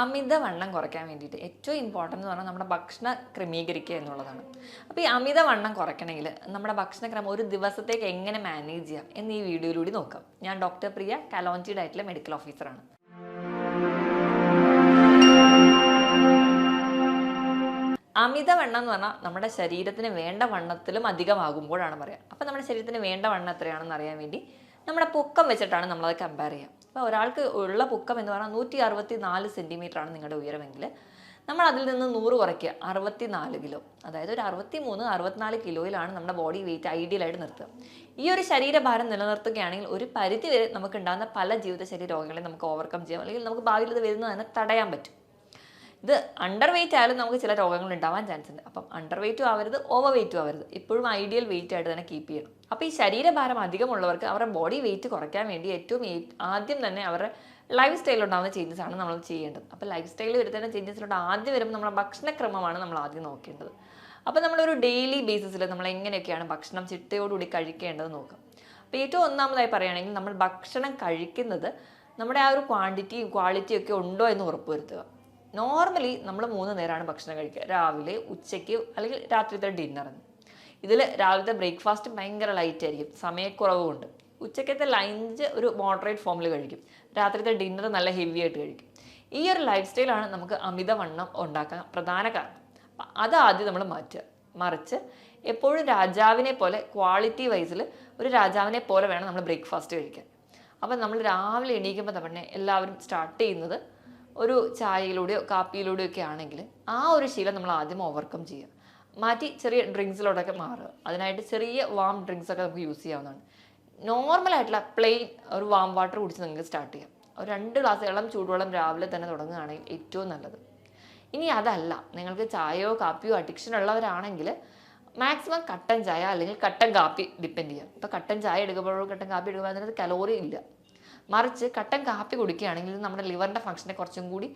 അമിതവണ്ണം കുറയ്ക്കാൻ വേണ്ടിയിട്ട് ഏറ്റവും ഇമ്പോർട്ടൻ്റ് എന്ന് പറഞ്ഞാൽ നമ്മുടെ ഭക്ഷണം ക്രമീകരിക്കുക എന്നുള്ളതാണ്. അപ്പോൾ ഈ അമിതവണ്ണം കുറയ്ക്കണമെങ്കിൽ നമ്മുടെ ഭക്ഷണക്രമം ഒരു ദിവസത്തേക്ക് എങ്ങനെ മാനേജ് ചെയ്യാം എന്ന് ഈ വീഡിയോയിലൂടെ നോക്കാം. ഞാൻ ഡോക്ടർ പ്രിയ, കലോഞ്ചി ഡയറ്റിലെ മെഡിക്കൽ ഓഫീസറാണ്. അമിതവണ്ണം എന്ന് പറഞ്ഞാൽ നമ്മുടെ ശരീരത്തിന് വേണ്ട വണ്ണത്തിലും അധികമാകുമ്പോഴാണ് പറയുക. അപ്പോൾ നമ്മുടെ ശരീരത്തിന് വേണ്ട വണ്ണം എത്രയാണെന്ന് അറിയാൻ വേണ്ടി നമ്മുടെ പൊക്കം വെച്ചിട്ടാണ് നമ്മളത് കമ്പയർ ചെയ്യുക. അപ്പോൾ ഒരാൾക്ക് ഉള്ള പൊക്കം എന്ന് പറഞ്ഞാൽ 164 സെൻറ്റിമീറ്റർ ആണ് നിങ്ങളുടെ ഉയരമെങ്കിൽ നമ്മൾ അതിൽ നിന്ന് 100 കുറയ്ക്കുക, 64 കിലോ. അതായത് ഒരു 63-64 കിലോയിലാണ് നമ്മുടെ ബോഡി വെയിറ്റ് ഐഡിയലായിട്ട് നിർത്തുക. ഈ ഒരു ശരീരഭാരം നിലനിർത്തുകയാണെങ്കിൽ ഒരു പരിധി വരെ നമുക്ക് ഉണ്ടാകുന്ന പല ജീവിതശൈലി രോഗങ്ങളെ നമുക്ക് ഓവർകം ചെയ്യാം, അല്ലെങ്കിൽ നമുക്ക് ഭാവിയിൽ ഇത് വരുന്നത് തന്നെ തടയാൻ പറ്റും. ഇത് അണ്ടർ വെയിറ്റ് ആയാലും നമുക്ക് ചില രോഗങ്ങൾ ഉണ്ടാവാൻ ചാൻസ് ഉണ്ട്. അപ്പം അണ്ടർ വെയിറ്റും ആവരുത്, ഓവർ വെയിറ്റും ആവരുത്, എപ്പോഴും ഐഡിയൽ വെയിറ്റ് ആയിട്ട് തന്നെ കീപ്പ് ചെയ്യണം. അപ്പോൾ ഈ ശരീരഭാരം അധികമുള്ളവർക്ക് അവരുടെ ബോഡി വെയിറ്റ് കുറയ്ക്കാൻ വേണ്ടി ഏറ്റവും ആദ്യം തന്നെ അവരുടെ ലൈഫ് സ്റ്റൈലിൽ ഉണ്ടാകുന്ന ചേഞ്ചസ് ആണ് നമ്മൾ ചെയ്യേണ്ടത്. അപ്പോൾ ലൈഫ് സ്റ്റൈലിൽ വരുത്തുന്ന ചേഞ്ചസിലോട്ട് ആദ്യം വരുമ്പോൾ നമ്മുടെ ഭക്ഷണക്രമമാണ് നമ്മൾ ആദ്യം നോക്കേണ്ടത്. അപ്പോൾ നമ്മളൊരു ഡെയിലി ബേസിസിൽ നമ്മൾ എങ്ങനെയൊക്കെയാണ് ഭക്ഷണം ചിട്ടയോടുകൂടി കഴിക്കേണ്ടത് നോക്കാം. അപ്പോൾ ഏറ്റവും ഒന്നാമതായി പറയുകയാണെങ്കിൽ നമ്മൾ ഭക്ഷണം കഴിക്കുന്നത് നമ്മുടെ ആ ഒരു ക്വാണ്ടിറ്റിയും ക്വാളിറ്റിയും ഒക്കെ ഉണ്ടോ എന്ന് ഉറപ്പുവരുത്തുക. നോർമലി നമ്മൾ 3 നേരമാണ് ഭക്ഷണം കഴിക്കുക, രാവിലെ, ഉച്ചയ്ക്ക്, അല്ലെങ്കിൽ രാത്രിത്തെ ഡിന്നറിന്. ഇതിൽ രാവിലത്തെ ബ്രേക്ക്ഫാസ്റ്റ് ഭയങ്കര ലൈറ്റ് ആയിരിക്കും, സമയക്കുറവ് കൊണ്ട്. ഉച്ചക്കത്തെ ലഞ്ച് ഒരു മോഡറേറ്റ് ഫോമിൽ കഴിക്കും, രാത്രിത്തെ ഡിന്നർ നല്ല ഹെവി ആയിട്ട് കഴിക്കും. ഈ ഒരു ലൈഫ് സ്റ്റൈലാണ് നമുക്ക് അമിതവണ്ണം ഉണ്ടാക്കാൻ പ്രധാന കാരണം. അപ്പം അതാദ്യം നമ്മൾ മാറ്റുക. മറിച്ച് എപ്പോഴും രാജാവിനെ പോലെ ക്വാളിറ്റി വൈസിൽ ഒരു രാജാവിനെ പോലെ വേണം നമ്മൾ ബ്രേക്ക്ഫാസ്റ്റ് കഴിക്കാൻ. അപ്പം നമ്മൾ രാവിലെ എണീക്കുമ്പോൾ തന്നെ എല്ലാവരും സ്റ്റാർട്ട് ചെയ്യുന്നത് ഒരു ചായയിലൂടെയോ കാപ്പിയിലൂടെയോ ഒക്കെ ആണെങ്കിൽ ആ ഒരു ശീലം നമ്മൾ ആദ്യം ഓവർകം ചെയ്യുക. മാറ്റി ചെറിയ ഡ്രിങ്ക്സിലോട്ടൊക്കെ മാറുക. അതിനായിട്ട് ചെറിയ വാം ഡ്രിങ്ക്സ് ഒക്കെ നമുക്ക് യൂസ് ചെയ്യാവുന്നതാണ്. നോർമലായിട്ടുള്ള പ്ലെയിൻ ഒരു വാം വാട്ടർ കുടിച്ച് നിങ്ങൾക്ക് സ്റ്റാർട്ട് ചെയ്യാം. ഒരു 2 ഗ്ലാസ് ഇളം ചൂടുവെള്ളം രാവിലെ തന്നെ തുടങ്ങുകയാണെങ്കിൽ ഏറ്റവും നല്ലത്. ഇനി അതല്ല, നിങ്ങൾക്ക് ചായയോ കാപ്പിയോ അഡിക്ഷൻ ഉള്ളവരാണെങ്കിൽ മാക്സിമം കട്ടൻ ചായ അല്ലെങ്കിൽ കട്ടൻ കാപ്പി ഡിപ്പെൻഡ് ചെയ്യാം. ഇപ്പോൾ കട്ടൻ ചായ എടുക്കുമ്പോഴോ കട്ടൻ കാപ്പി എടുക്കുമ്പോൾ അതിനകത്ത് കലോറി ഇല്ല. മറിച്ച് കട്ടൻ കാപ്പി കുടിക്കുകയാണെങ്കിൽ നമ്മുടെ ലിവറിൻ്റെ ഫംഗ്ഷനെ കുറച്ചും കൂടി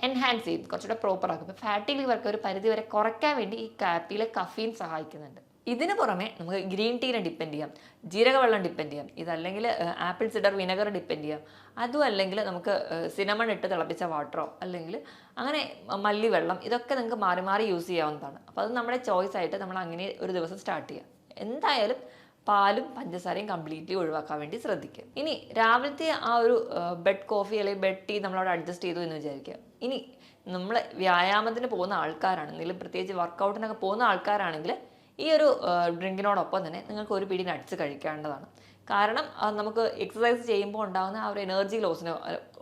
എൻഹാൻസ് ചെയ്യും, കുറച്ചുകൂടെ പ്രോപ്പർ ആക്കും. ഇപ്പോൾ ഫാറ്റി ലിവർക്ക് ഒരു പരിധി വരെ കുറയ്ക്കാൻ വേണ്ടി ഈ കാപ്പിയിലെ കഫീൻ സഹായിക്കുന്നുണ്ട്. ഇതിന് പുറമെ നമുക്ക് ഗ്രീൻ ടീനെ ഡിപ്പെൻഡ് ചെയ്യാം, ജീരകവെള്ളം ഡിപ്പെൻഡ് ചെയ്യാം, ഇതല്ലെങ്കിൽ ആപ്പിൾ സിഡർ വിനെഗർ ഡിപ്പെൻഡ് ചെയ്യാം. അതും അല്ലെങ്കിൽ നമുക്ക് സിനമൺ ഇട്ട് തിളപ്പിച്ച വാട്ടറോ അല്ലെങ്കിൽ അങ്ങനെ മല്ലിവെള്ളം, ഇതൊക്കെ നിങ്ങൾക്ക് മാറി മാറി യൂസ് ചെയ്യാവുന്നതാണ്. അപ്പോൾ അത് നമ്മുടെ ചോയ്സ് ആയിട്ട് നമ്മൾ അങ്ങനെ ഒരു ദിവസം സ്റ്റാർട്ട് ചെയ്യാം. എന്തായാലും പാലും പഞ്ചസാരയും കംപ്ലീറ്റ്ലി ഒഴിവാക്കാൻ വേണ്ടി ശ്രദ്ധിക്കുക. ഇനി രാവിലത്തെ ആ ഒരു ബെഡ് കോഫി അല്ലെങ്കിൽ ബെഡ് ടീ നമ്മളവിടെ അഡ്ജസ്റ്റ് ചെയ്തു എന്ന് വിചാരിക്കുക. ഇനി നമ്മൾ വ്യായാമത്തിന് പോകുന്ന ആൾക്കാരാണെങ്കിലും പ്രത്യേകിച്ച് വർക്കൗട്ടിനൊക്കെ പോകുന്ന ആൾക്കാരാണെങ്കിൽ ഈ ഒരു ഡ്രിങ്കിനോടൊപ്പം തന്നെ നിങ്ങൾക്ക് ഒരു പിടി നട്ട്സ് കഴിക്കേണ്ടതാണ്. കാരണം നമുക്ക് എക്സസൈസ് ചെയ്യുമ്പോൾ ഉണ്ടാകുന്ന ആ ഒരു എനർജി ലോസിനെ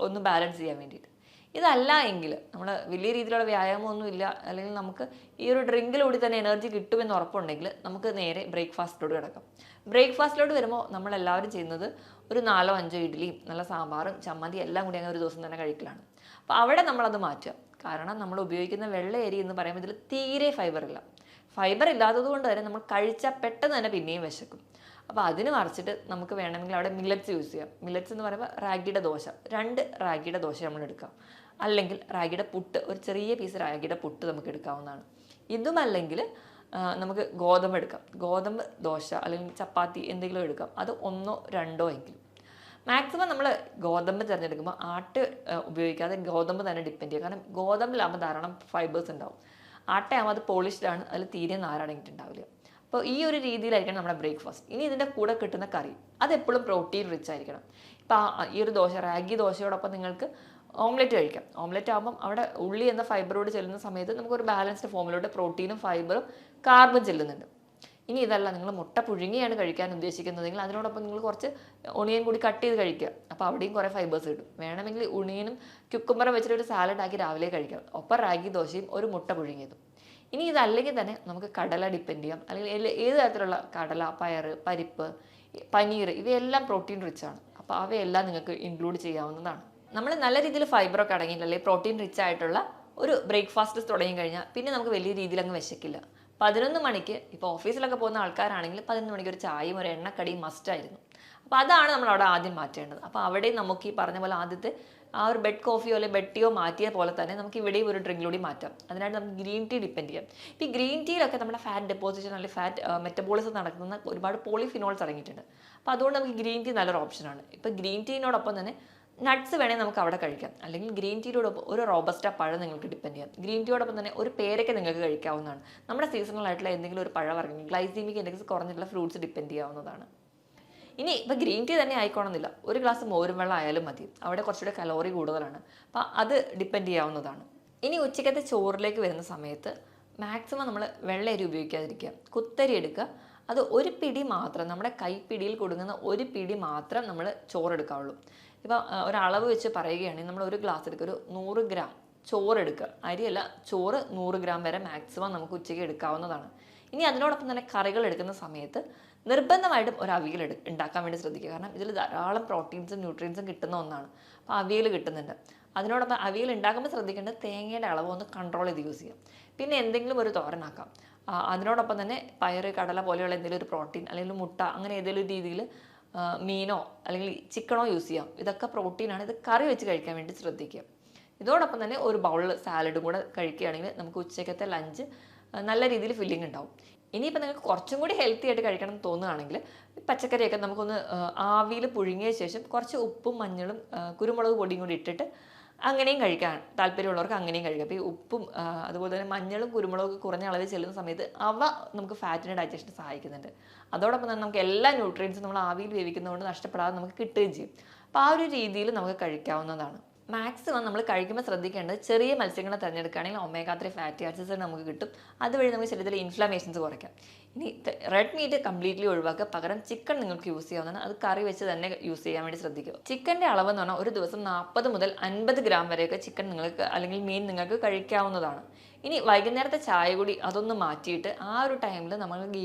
ഒന്ന് ബാലൻസ് ചെയ്യാൻ വേണ്ടിയിട്ട്. ഇതല്ല എങ്കിൽ നമ്മൾ വലിയ രീതിയിലുള്ള വ്യായാമമൊന്നുമില്ല, അല്ലെങ്കിൽ നമുക്ക് ഈ ഒരു ഡ്രിങ്കിലൂടെ തന്നെ എനർജി കിട്ടുമെന്ന് ഉറപ്പുണ്ടെങ്കിൽ നമുക്ക് നേരെ ബ്രേക്ക്ഫാസ്റ്റിലോട്ട് കിടക്കാം. ബ്രേക്ക്ഫാസ്റ്റിലോട്ട് വരുമ്പോൾ നമ്മളെല്ലാവരും ചെയ്യുന്നത് ഒരു 4-5 ഇഡ്ഡലിയും നല്ല സാമ്പാറും ചമ്മന്തി എല്ലാം കൂടി അങ്ങനെ ഒരു ദിവസം തന്നെ കഴിക്കലാണ്. അപ്പോൾ അവിടെ നമ്മളത് മാറ്റുക. കാരണം നമ്മൾ ഉപയോഗിക്കുന്ന വെള്ള അരി എന്ന് പറയുമ്പോൾ ഇതിൽ തീരെ ഫൈബർ ഇല്ല. ഫൈബർ ഇല്ലാത്തത് കൊണ്ട് തന്നെ നമ്മൾ കഴിച്ചാൽ പെട്ടെന്ന് തന്നെ പിന്നെയും വിശക്കും. അപ്പോൾ അതിന് മറിച്ചിട്ട് നമുക്ക് വേണമെങ്കിൽ അവിടെ മില്ലറ്റ്സ് യൂസ് ചെയ്യാം. മില്ലറ്റ്സ് എന്ന് പറയുമ്പോൾ റാഗിയുടെ ദോശ, 2 റാഗിയുടെ ദോശ നമ്മൾ എടുക്കാം. അല്ലെങ്കിൽ റാഗിയുടെ പുട്ട്, ഒരു ചെറിയ പീസ് റാഗിയുടെ പുട്ട് നമുക്ക് എടുക്കാവുന്നതാണ്. ഇതുമല്ലെങ്കിൽ നമുക്ക് ഗോതമ്പ് എടുക്കാം. ഗോതമ്പ് ദോശ അല്ലെങ്കിൽ ചപ്പാത്തി എന്തെങ്കിലും എടുക്കാം. അത് 1-2 എങ്കിലും. മാക്സിമം നമ്മൾ ഗോതമ്പ് തിരഞ്ഞെടുക്കുമ്പോൾ ആട്ട് ഉപയോഗിക്കാതെ ഗോതമ്പ് തന്നെ ഡിപ്പെൻഡ് ചെയ്യുക. കാരണം ഗോതമ്പിലാകുമ്പോൾ ധാരാളം ഫൈബേഴ്സ് ഉണ്ടാവും. ആട്ടയാകുമ്പോൾ അത് പോളിഷ്ഡാണ്, അതിൽ തീരെ നാരടങ്ങിയിട്ടുണ്ടാവില്ല. അപ്പോൾ ഈ ഒരു രീതിയിലായിരിക്കണം നമ്മുടെ ബ്രേക്ക്ഫാസ്റ്റ്. ഇനി ഇതിൻ്റെ കൂടെ കിട്ടുന്ന കറി അതെപ്പോഴും പ്രോട്ടീൻ റിച്ച് ആയിരിക്കണം. ഇപ്പോൾ ഈ ഒരു ദോശ, റാഗി ദോശയോടൊപ്പം നിങ്ങൾക്ക് ഓംലെറ്റ് കഴിക്കാം. ഓംലെറ്റ് ആകുമ്പം അവിടെ ഉള്ളി എന്ന ഫൈബറോട് ചെല്ലുന്ന സമയത്ത് നമുക്കൊരു ബാലൻസ്ഡ് ഫോമിലോട്ട് പ്രോട്ടീനും ഫൈബറും കാർബൺ ചെല്ലുന്നുണ്ട്. ഇനി ഇതല്ല, നിങ്ങൾ മുട്ട പുഴുങ്ങിയാണ് കഴിക്കാൻ ഉദ്ദേശിക്കുന്നതെങ്കിൽ അതിനോടൊപ്പം നിങ്ങൾ കുറച്ച് ഒണിയൻ കൂടി കട്ട് ചെയ്ത് കഴിക്കുക. അപ്പോൾ അവിടെയും കുറേ ഫൈബേഴ്സ് കിട്ടും. വേണമെങ്കിൽ ഒണിയനും ക്യുക്കുംബറും വെച്ചിട്ട് ഒരു സാലഡ് ആക്കി രാവിലെ കഴിക്കാം. ഒപ്പം റാഗി ദോശയും ഒരു മുട്ട പുഴുങ്ങിയതും. ഇനി ഇതല്ലെങ്കിൽ തന്നെ നമുക്ക് കടല ഡിപ്പെൻഡ് ചെയ്യാം, അല്ലെങ്കിൽ ഏത് തരത്തിലുള്ള കടല, പയർ, പരിപ്പ്, പനീർ, ഇവയെല്ലാം പ്രോട്ടീൻ റിച്ച് ആണ്. അപ്പോൾ അവയെല്ലാം നിങ്ങൾക്ക് ഇൻക്ലൂഡ് ചെയ്യാവുന്നതാണ്. നമ്മൾ നല്ല രീതിയിൽ ഫൈബറൊക്കെ അടങ്ങിയില്ല, അല്ലെങ്കിൽ പ്രോട്ടീൻ റിച്ച് ആയിട്ടുള്ള ഒരു ബ്രേക്ക്ഫാസ്റ്റ് തുടങ്ങി കഴിഞ്ഞാൽ പിന്നെ നമുക്ക് വലിയ രീതിയിൽ അങ്ങ് വിശക്കില്ല. 11 മണിക്ക് ഇപ്പോൾ ഓഫീസിലൊക്കെ പോകുന്ന ആൾക്കാരാണെങ്കിൽ 11 മണിക്ക് ഒരു ചായയും ഒരു എണ്ണക്കടിയും മസ്റ്റായിരുന്നു. അപ്പോൾ അതാണ് നമ്മൾ അവിടെ ആദ്യം മാറ്റേണ്ടത്. അപ്പോൾ അവിടെ നമുക്ക് ഈ പറഞ്ഞ പോലെ ആദ്യത്തെ ആ ഒരു ബെഡ് കോഫിയോ അല്ലെങ്കിൽ ബെഡ് ടീയോ മാറ്റിയ പോലെ തന്നെ നമുക്ക് ഇവിടെയും ഒരു ഡ്രിങ്കിലൂടെ മാറ്റാം. അതിനായിട്ട് നമുക്ക് ഗ്രീൻ ടീ ഡിപ്പെൻഡ് ചെയ്യാം. ഇപ്പോൾ ഈ ഗ്രീൻ ടീയിലൊക്കെ നമ്മുടെ ഫാറ്റ് ഡെപ്പോസിഷൻ അല്ലെങ്കിൽ ഫാറ്റ് മെറ്റബോളിസം നടക്കുന്ന ഒരുപാട് പോളിഫിനോൾസ് അടങ്ങിയിട്ടുണ്ട്. അപ്പോൾ അതുകൊണ്ട് നമുക്ക് ഗ്രീൻ ടീ നല്ലൊരു ഓപ്ഷനാണ്. ഇപ്പോൾ ഗ്രീൻ ടീനോടൊപ്പം തന്നെ നട്ട്സ് വേണമെങ്കിൽ നമുക്ക് അവിടെ കഴിക്കാം, അല്ലെങ്കിൽ ഗ്രീൻ ടീയോടൊപ്പം ഒരു റോബസ്റ്റ പഴം നിങ്ങൾക്ക് ഡിപ്പെൻഡ് ചെയ്യാം. ഗ്രീൻ ടീയോടൊപ്പം തന്നെ ഒരു പേരയ്ക്ക നിങ്ങൾക്ക് കഴിക്കാവുന്നതാണ്. നമ്മുടെ സീസണൽ ആയിട്ടുള്ള എന്തെങ്കിലും ഒരു പഴവർഗ്ഗം, ഗ്ലൈസീമിക് ഇൻഡെക്സ് കുറഞ്ഞിട്ടുള്ള ഫ്രൂട്ട്സ് ഡിപ്പെൻഡ് ചെയ്യാവുന്നതാണ്. ഇനി ഇപ്പോൾ ഗ്രീൻ ടീ തന്നെ ആയിക്കോണമെന്നില്ല, ഒരു ഗ്ലാസ് മോരും വെള്ളം ആയാലും മതി, അവിടെ കുറച്ചുകൂടെ കലോറി കൂടുതലാണ്. അപ്പോൾ അത് ഡിപ്പെൻഡ് ചെയ്യാവുന്നതാണ്. ഇനി ഉച്ചക്കത്തെ ചോറിലേക്ക് വരുന്ന സമയത്ത് മാക്സിമം നമ്മൾ വെള്ളയരി ഉപയോഗിക്കാതിരിക്കുക, കുത്തരി എടുക്കുക. അത് ഒരു പിടി മാത്രം, നമ്മുടെ കൈപ്പിടിയിൽ കൊടുക്കുന്ന ഒരു പിടി മാത്രം നമ്മൾ ചോറെടുക്കാവുള്ളൂ. ഇപ്പോൾ ഒരളവ് വെച്ച് പറയുകയാണെങ്കിൽ നമ്മൾ ഒരു ഗ്ലാസ് എടുക്കുക, ഒരു 100 ഗ്രാം ചോറെടുക്കുക. അരിയല്ല, ചോറ് 100 ഗ്രാം വരെ മാക്സിമം നമുക്ക് ഉച്ചയ്ക്ക് എടുക്കാവുന്നതാണ്. ഇനി അതിനോടൊപ്പം തന്നെ കറികൾ എടുക്കുന്ന സമയത്ത് നിർബന്ധമായിട്ടും ഒരു അവിയൽ ഉണ്ടാക്കാൻ വേണ്ടി ശ്രദ്ധിക്കുക. കാരണം ഇതിൽ ധാരാളം പ്രോട്ടീൻസും ന്യൂട്രിയൻസും കിട്ടുന്ന ഒന്നാണ്. അപ്പോൾ അവിയൽ കിട്ടുന്നുണ്ട്. അതിനോടൊപ്പം അവിയൽ ഉണ്ടാക്കുമ്പോൾ ശ്രദ്ധിക്കേണ്ടത് തേങ്ങയുടെ അളവ് ഒന്ന് കൺട്രോൾ ചെയ്ത് യൂസ് ചെയ്യാം. പിന്നെ എന്തെങ്കിലും ഒരു തോരനാക്കാം. അതിനോടൊപ്പം തന്നെ പയറ്, കടല പോലെയുള്ള എന്തെങ്കിലും ഒരു പ്രോട്ടീൻ, അല്ലെങ്കിൽ മുട്ട, അങ്ങനെ ഏതെങ്കിലും രീതിയിൽ മീനോ അല്ലെങ്കിൽ ചിക്കനോ യൂസ് ചെയ്യാം. ഇതൊക്കെ പ്രോട്ടീനാണ്. ഇത് കറി വെച്ച് കഴിക്കാൻ വേണ്ടി ശ്രദ്ധിക്കുക. ഇതോടൊപ്പം തന്നെ ഒരു ബൗളിൽ സാലഡും കൂടെ കഴിക്കുകയാണെങ്കിൽ നമുക്ക് ഉച്ചക്കത്തെ ലഞ്ച് നല്ല രീതിയിൽ ഫില്ലിംഗ് ഉണ്ടാവും. ഇനിയിപ്പോൾ നിങ്ങൾക്ക് കുറച്ചും കൂടി ഹെൽത്തി ആയിട്ട് കഴിക്കണം എന്ന് തോന്നുകയാണെങ്കിൽ പച്ചക്കറിയൊക്കെ നമുക്കൊന്ന് ആവിയിൽ പുഴുങ്ങിയ ശേഷം കുറച്ച് ഉപ്പും മഞ്ഞളും കുരുമുളക് പൊടിയും കൂടി ഇട്ടിട്ട് അങ്ങനെയും കഴിക്കാൻ താല്പര്യമുള്ളവർക്ക് അങ്ങനെയും കഴിക്കാം. അപ്പോൾ ഈ ഉപ്പും അതുപോലെ തന്നെ മഞ്ഞളും കുരുമുളകും കുറഞ്ഞ അളവിൽ ചെല്ലുന്ന സമയത്ത് അവ നമുക്ക് ഫാറ്റിൻ്റെ ഡൈജഷന് സഹായിക്കുന്നുണ്ട്. അതോടൊപ്പം തന്നെ നമുക്ക് എല്ലാ ന്യൂട്രിയൻസും നമ്മൾ ആവിയിൽ വേവിക്കുന്നതുകൊണ്ട് നഷ്ടപ്പെടാതെ നമുക്ക് കിട്ടുകയും ചെയ്യും. അപ്പോൾ ആ ഒരു രീതിയിൽ നമുക്ക് കഴിക്കാവുന്നതാണ്. മാക്സിമം നമ്മൾ കഴിക്കുമ്പോൾ ശ്രദ്ധിക്കേണ്ടത് ചെറിയ മത്സ്യങ്ങളെ തിരഞ്ഞെടുക്കുകയാണെങ്കിൽ ഒമേഗ 3 ഫാറ്റി ആസിഡ്സ് നമുക്ക് കിട്ടും. അതുവഴി നമുക്ക് ശരീരത്തിലെ ഇൻഫ്ലമേഷൻസ് കുറയ്ക്കാം. ഇനി റെഡ് മീറ്റ് കംപ്ലീറ്റ്ലി ഒഴിവാക്കുക, പകരം ചിക്കൻ നിങ്ങൾക്ക് യൂസ് ചെയ്യാവുന്നതാണ്. അത് കറി വെച്ച് തന്നെ യൂസ് ചെയ്യാൻ വേണ്ടി ശ്രദ്ധിക്കുക. ചിക്കൻ്റെ അളവ് എന്ന് പറഞ്ഞാൽ ഒരു ദിവസം 40 മുതൽ 50 ഗ്രാം വരെയൊക്കെ ചിക്കൻ നിങ്ങൾക്ക് അല്ലെങ്കിൽ മീൻ നിങ്ങൾക്ക് കഴിക്കാവുന്നതാണ്. ഇനി വൈകുന്നേരത്തെ ചായ കൂടി അതൊന്ന് മാറ്റിയിട്ട് ആ ഒരു ടൈമിൽ നമ്മൾ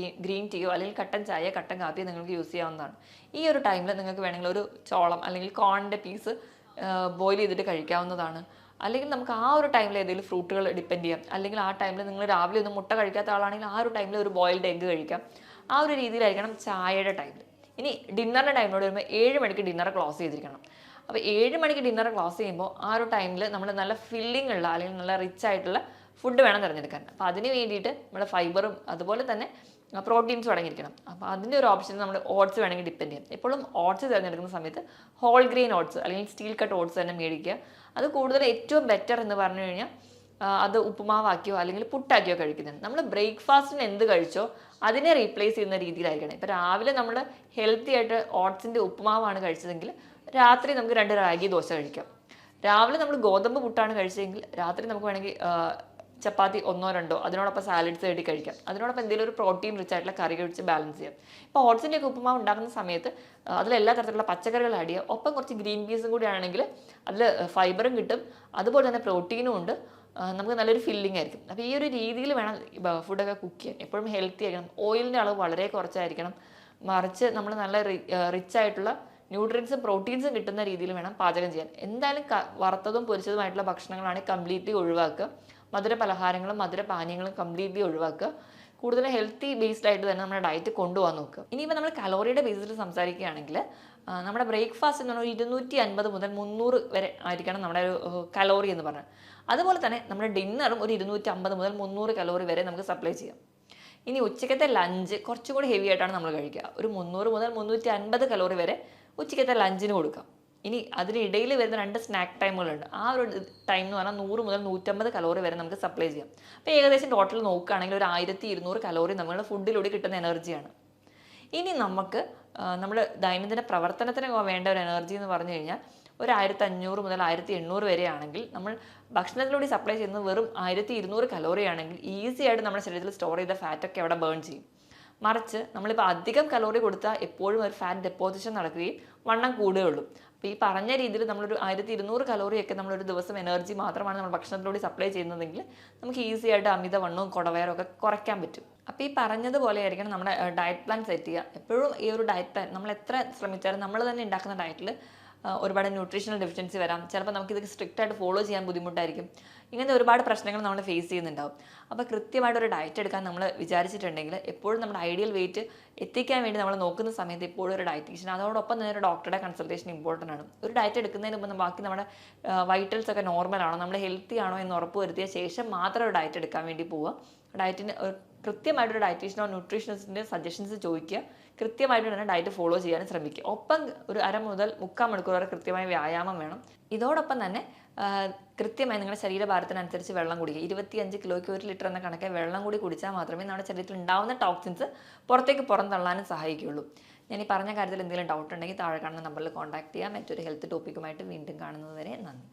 ഗ്രീൻ ടീയോ അല്ലെങ്കിൽ കട്ടൻ ചായ, കട്ടൻ കാപ്പിയോ നിങ്ങൾക്ക് യൂസ് ചെയ്യാവുന്നതാണ്. ഈ ഒരു ടൈമിൽ നിങ്ങൾക്ക് വേണമെങ്കിൽ ഒരു ചോളം അല്ലെങ്കിൽ കോണിൻ്റെ പീസ് ബോയിൽ ചെയ്തിട്ട് കഴിക്കാവുന്നതാണ്. അല്ലെങ്കിൽ നമുക്ക് ആ ഒരു ടൈമിൽ ഏതെങ്കിലും ഫ്രൂട്ടുകൾ ഡിപ്പെൻഡ് ചെയ്യാം. അല്ലെങ്കിൽ ആ ടൈമിൽ നിങ്ങൾ രാവിലെ ഒന്നും മുട്ട കഴിക്കാത്ത ആളാണെങ്കിൽ ആ ഒരു ടൈമിൽ ഒരു ബോയിൽഡ് എഗ്ഗ് കഴിക്കാം. ആ ഒരു രീതിയിലായിരിക്കണം ചായയുടെ ടൈമിൽ. ഇനി ഡിന്നറിൻ്റെ ടൈമിനോട് വരുമ്പോൾ 7 മണിക്ക് ഡിന്നർ ക്ലോസ് ചെയ്തിരിക്കണം. അപ്പോൾ 7 മണിക്ക് ഡിന്നർ ക്ലോസ് ചെയ്യുമ്പോൾ ആ ഒരു ടൈമിൽ നമ്മൾ നല്ല ഫില്ലിംഗ് ഉള്ള അല്ലെങ്കിൽ നല്ല റിച്ച് ആയിട്ടുള്ള ഫുഡ് വേണം തിരഞ്ഞെടുക്കാൻ. അപ്പോൾ അതിന് വേണ്ടിയിട്ട് നമ്മുടെ ഫൈബറും അതുപോലെ തന്നെ പ്രോട്ടീൻസും അടങ്ങിയിരിക്കണം. അപ്പോൾ അതിൻ്റെ ഒരു ഓപ്ഷൻ നമ്മൾ ഓട്സ് വേണമെങ്കിൽ ഡിപ്പെൻഡ് ചെയ്യാം. എപ്പോഴും ഓട്സ് തിരഞ്ഞെടുക്കുന്ന സമയത്ത് ഹോൾ ഗ്രെയിൻ ഓട്സ് അല്ലെങ്കിൽ സ്റ്റീൽ കട്ട് ഓട്സ് തന്നെ മേടിക്കുക. അത് കൂടുതൽ ഏറ്റവും ബെറ്റർ എന്ന് പറഞ്ഞു കഴിഞ്ഞാൽ അത് ഉപ്പുമാവാക്കിയോ അല്ലെങ്കിൽ പുട്ടാക്കിയോ കഴിക്കുന്നുണ്ട്. നമ്മൾ ബ്രേക്ക്ഫാസ്റ്റിന് എന്ത് കഴിച്ചോ അതിനെ റീപ്ലേസ് ചെയ്യുന്ന രീതിയിലായിരിക്കണം. ഇപ്പോൾ രാവിലെ നമ്മൾ ഹെൽത്തി ആയിട്ട് ഓട്സിൻ്റെ ഉപ്പുമാവാണ് കഴിച്ചതെങ്കിൽ രാത്രി നമുക്ക് 2 റാഗി ദോശ കഴിക്കാം. രാവിലെ നമ്മൾ ഗോതമ്പ് പുട്ടാണ് കഴിച്ചതെങ്കിൽ രാത്രി നമുക്ക് വേണമെങ്കിൽ ചപ്പാത്തി 1 or 2 അതിനോടൊപ്പം സാലഡ്സ് ആയിട്ട് കഴിക്കാം. അതിനോടൊപ്പം എന്തെങ്കിലും ഒരു പ്രോട്ടീൻ റിച്ച് ആയിട്ടുള്ള കറി കഴിച്ച് ബാലൻസ് ചെയ്യാം. ഇപ്പോൾ ഓട്സിൻ്റെയൊക്കെ ഉപ്പുമാവ് ഉണ്ടാക്കുന്ന സമയത്ത് അതിലെല്ലാ തരത്തിലുള്ള പച്ചക്കറികൾ ആഡ് ചെയ്യുക. ഒപ്പം കുറച്ച് ഗ്രീൻ പീസും കൂടി ആണെങ്കിൽ അതിൽ ഫൈബറും കിട്ടും, അതുപോലെ തന്നെ പ്രോട്ടീനും ഉണ്ട്, നമുക്ക് നല്ലൊരു ഫില്ലിംഗ് ആയിരിക്കും. അപ്പോൾ ഈ ഒരു രീതിയിൽ വേണം ഫുഡൊക്കെ കുക്ക് ചെയ്യാൻ. എപ്പോഴും ഹെൽത്തി ആയിരിക്കണം. ഓയിലിൻ്റെ അളവ് വളരെ കുറച്ചായിരിക്കണം. മറിച്ച് നമ്മൾ നല്ല റിച്ച് ആയിട്ടുള്ള ന്യൂട്രിയൻസും പ്രോട്ടീൻസും കിട്ടുന്ന രീതിയിൽ വേണം പാചകം ചെയ്യാൻ. എന്തായാലും വറുത്തതും പൊരിച്ചതുമായിട്ടുള്ള ഭക്ഷണങ്ങളാണെങ്കിൽ കംപ്ലീറ്റ്ലി ഒഴിവാക്കുക. മധുര പലഹാരങ്ങളും മധുര പാനീയങ്ങളും കംപ്ലീറ്റ്ലി ഒഴിവാക്കുക. കൂടുതൽ ഹെൽത്തി ബേസ്ഡ് ആയിട്ട് തന്നെ നമ്മുടെ ഡയറ്റ് കൊണ്ടുപോകാൻ നോക്കുക. ഇനിയിപ്പോൾ നമ്മൾ കലോറിയുടെ ബേസിൽ സംസാരിക്കുകയാണെങ്കിൽ നമ്മുടെ ബ്രേക്ക്ഫാസ്റ്റ് എന്ന് പറഞ്ഞാൽ 250 മുതൽ 300 വരെ ആയിരിക്കണം നമ്മുടെ ഒരു കലോറി എന്ന് പറഞ്ഞാൽ. അതുപോലെ തന്നെ നമ്മുടെ ഡിന്നറും ഒരു 250 മുതൽ 300 കലോറി വരെ നമുക്ക് സപ്ലൈ ചെയ്യാം. ഇനി ഉച്ചക്കത്തെ ലഞ്ച് കുറച്ചും കൂടി ഹെവി ആയിട്ടാണ് നമ്മൾ കഴിക്കുക. ഒരു 300 മുതൽ 350 കലോറി വരെ ഉച്ചക്കത്തെ ലഞ്ചിന് കൊടുക്കാം. ഇനി അതിനിടയിൽ വരുന്ന 2 സ്നാക്ക് ടൈമുകളുണ്ട്. ആ ഒരു ടൈം എന്ന് പറഞ്ഞാൽ 100 മുതൽ 150 കലോറി വരെ നമുക്ക് സപ്ലൈ ചെയ്യാം. അപ്പോൾ ഏകദേശം ടോട്ടൽ നോക്കുകയാണെങ്കിൽ ഒരു 1200 കലോറി നമ്മുടെ ഫുഡിലൂടെ കിട്ടുന്ന എനർജിയാണ്. ഇനി നമുക്ക് നമ്മൾ ദൈനംദിന പ്രവർത്തനത്തിന് വേണ്ട ഒരു എനർജി എന്ന് പറഞ്ഞു കഴിഞ്ഞാൽ ഒരു 1500 മുതൽ 1800 വരെ ആണെങ്കിൽ നമ്മൾ ഭക്ഷണത്തിലൂടെ സപ്ലൈ ചെയ്യുന്നത് വെറും 1200 കലോറി ആണെങ്കിൽ ഈസി ആയിട്ട് നമ്മുടെ ശരീരത്തിൽ സ്റ്റോർ ചെയ്ത ഫാറ്റൊക്കെ അവിടെ ബേൺ ചെയ്യും. മറിച്ച് നമ്മളിപ്പോൾ അധികം കലോറി കൊടുത്താൽ എപ്പോഴും ഒരു ഫാറ്റ് ഡെപ്പോസിഷൻ നടക്കുകയും വണ്ണം കൂടുകയുള്ളൂ. അപ്പോൾ ഈ പറഞ്ഞ രീതിയിൽ നമ്മളൊരു 1200 കലോറിയൊക്കെ നമ്മളൊരു ദിവസം എനർജി മാത്രമാണ് നമ്മൾ ഭക്ഷണത്തിലൂടെ സപ്ലൈ ചെയ്യുന്നതെങ്കിൽ നമുക്ക് ഈസി ആയിട്ട് അമിതവണ്ണവും കുടവയറും ഒക്കെ കുറയ്ക്കാൻ പറ്റും. അപ്പോൾ ഈ പറഞ്ഞതുപോലെ ആയിരിക്കണം നമ്മുടെ ഡയറ്റ് പ്ലാൻ സെറ്റ് ചെയ്യുക. എപ്പോഴും ഈ ഒരു ഡയറ്റ് പ്ലാൻ നമ്മൾ എത്ര ശ്രമിച്ചാലും നമ്മൾ തന്നെ ഉണ്ടാക്കുന്ന ഡയറ്റിൽ ഒരുപാട് ന്യൂട്രീഷണൽ ഡെഫിഷ്യൻസി വരാം. ചിലപ്പോൾ നമുക്കിത് സ്ട്രിക്റ്റ് ആയിട്ട് ഫോളോ ചെയ്യാൻ ബുദ്ധിമുട്ടായിരിക്കും. ഇങ്ങനത്തെ ഒരുപാട് പ്രശ്നങ്ങൾ നമ്മൾ ഫേസ് ചെയ്യുന്നുണ്ടാവും. അപ്പോൾ കൃത്യമായിട്ടൊരു ഡയറ്റ് എടുക്കാൻ നമ്മൾ വിചാരിച്ചിട്ടുണ്ടെങ്കിൽ എപ്പോഴും നമ്മുടെ ഐഡിയൽ വെയിറ്റ് എത്തിക്കാൻ വേണ്ടി നമ്മൾ നോക്കുന്ന സമയത്ത് എപ്പോഴും ഒരു ഡയറ്റീഷ്യൻ, അതോടൊപ്പം തന്നെ ഒരു ഡോക്ടറുടെ കൺസൾട്ടേഷൻ ഇമ്പോർട്ടൻ്റ് ആണ്. ഒരു ഡയറ്റ് എടുക്കുന്നതിന് മുമ്പ് ബാക്കി നമ്മുടെ വൈറ്റൽസ് ഒക്കെ നോർമൽ ആണോ, നമ്മൾ ഹെൽത്തി ആണോ എന്ന് ഉറപ്പ് വരുത്തിയ ശേഷം മാത്രം ഒരു ഡയറ്റ് എടുക്കാൻ വേണ്ടി പോവുക. ഡയറ്റിന് കൃത്യമായിട്ടൊരു ഡയറ്റീഷ്യനോ ന്യൂട്രീഷനിസ്റ്റിൻ്റെ സജഷൻസ് ചോദിക്കുക, കൃത്യമായിട്ട് തന്നെ ഡയറ്റ് ഫോളോ ചെയ്യാനും ശ്രമിക്കുക. ഒപ്പം ഒരു അര മുതൽ 3/4 മണിക്കൂർ വരെ കൃത്യമായ വ്യായാമം വേണം. ഇതോടൊപ്പം തന്നെ കൃത്യമായി നിങ്ങളുടെ ശരീരഭാരത്തിനനുസരിച്ച് വെള്ളം കുടിക്കുക. 25 കിലോയ്ക്ക് 1 ലിറ്റർ എന്ന കണക്കെ വെള്ളം കൂടി കുടിച്ചാൽ മാത്രമേ നമ്മുടെ ശരീരത്തിൽ ഉണ്ടാകുന്ന ടോക്സിൻസ് പുറത്തേക്ക് പുറന്തള്ളാനും സഹായിക്കുകയുള്ളൂ. ഞാൻ ഈ പറഞ്ഞ കാര്യത്തിൽ എന്തെങ്കിലും ഡൗട്ട് ഉണ്ടെങ്കിൽ താഴെ കാണുന്ന നമ്പറിൽ കോൺടാക്ട് ചെയ്യാം. മറ്റൊരു ഹെൽത്ത് ടോപ്പിക്കുമായിട്ട് വീണ്ടും കാണുന്നത് വരെ നന്ദി.